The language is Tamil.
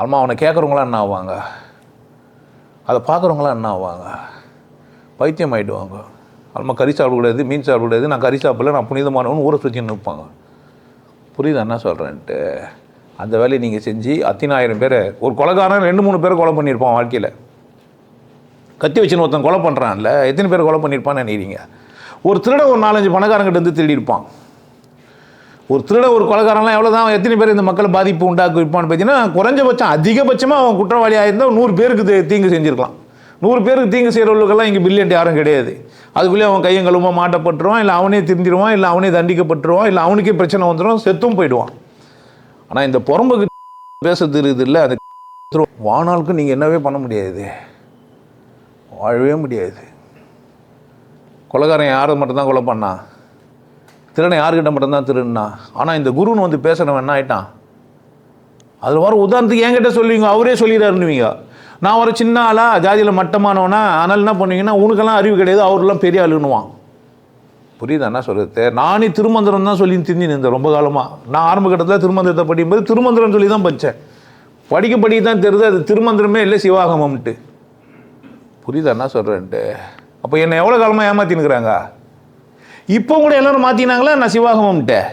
அம்மா அவனை கேட்குறவங்களாம் என்ன ஆவாங்க, அதை பார்க்குறவங்களாம் என்ன ஆவாங்க, பைத்தியம் ஆகிடுவாங்க. அம்மா கறி சாப்பிடக்கூடாது, மீன் சாப்பிடக்கூடாது, நான் கறி சாப்பிடல, நான் புனிதமானவன் ஊரை சுற்றின்னு நிற்பாங்க. புரியுது என்ன சொல்கிறேன்ட்டு? அந்த வேலையை நீங்கள் செஞ்சு அத்தினாயிரம் பேரை, ஒரு கொலைகாரன் 2-3 பேரை கொலை பண்ணியிருப்பான் வாழ்க்கையில். கத்தி வச்சுன்னு ஒருத்தன் கொலை பண்ணுறான்ல, எத்தனை பேர் கொலை பண்ணியிருப்பான்னு நினைக்கிறீங்க? ஒரு திருட ஒரு 4-5 பணக்காரங்கிட்ட வந்து திருடியிருப்பான். ஒரு திருட ஒரு கொலைகாரன்லாம் எவ்வளோ தான், எத்தனை பேர் இந்த மக்களை பாதிப்பு உண்டாக்கி இருப்பான்னு பார்த்தீங்கன்னா, குறைஞ்சபட்சம் அதிகபட்சமாக அவன் குற்றவாளியாக இருந்தால் 100 பேருக்கு தீங்கு செஞ்சுருக்கலாம். 100 பேருக்கு தீங்கு செய்கிறவர்களுக்கெல்லாம் இங்கே பில்லியன்ட் யாரும் கிடையாது. அதுக்குள்ளே அவன் கையங்களுமா மாட்டப்பட்டுருவான், இல்லை அவனே திருந்திடுவான், இல்லை அவனே தண்டிக்கப்பட்டுருவான், இல்லை அவனுக்கே பிரச்சனை வந்துடும், செத்தும் போயிடுவான். ஆனால் இந்த புறம்புக்கு பேச தெரியுது இல்லை, அது வானாளுக்கு நீங்கள் என்னவே பண்ண முடியாது, வாழவே முடியாது. கொலைகாரன் யாரை மட்டும்தான் கொலை பண்ணான், திருடனை யாருக்கிட்ட மட்டும்தான் திருடுனா. ஆனால் இந்த குருன்னு வந்து பேசுகிறவன் என்ன ஆகிட்டான்? அதில் வர உதாரணத்துக்கு என்கிட்ட சொல்லுவீங்க, அவரே சொல்லிடுறாருன்னுவீங்க. நான் ஒரு சின்ன ஆளா, ஜாதியில் மட்டமானவனா, ஆனால் என்ன பண்ணுவீங்கன்னா, உனக்கெல்லாம் அறிவு கிடையாது, அவரெல்லாம் பெரிய ஆளுன்னுவான். புரியுதா என்ன சொல்கிறது? நானே திருமந்திரம் தான் சொல்லி தெரிஞ்சு நின்றேன் ரொம்ப காலமாக. நான் ஆரம்ப கட்டத்தில் திருமந்திரத்தை படிக்கும்போது திருமந்திரம் சொல்லி தான் படித்தேன். படிக்க தான் தெரியுது அது திருமந்திரமே இல்லை, சிவாகமம்ட்டு. புரியுதா என்ன சொல்கிறேன்ட்டு? அப்போ என்னை எவ்வளோ காலமாக ஏமாற்றினுக்கிறாங்க. இப்போ கூட எல்லோரும் மாற்றினாங்களா நான் சிவாகமம்ட்டேன்.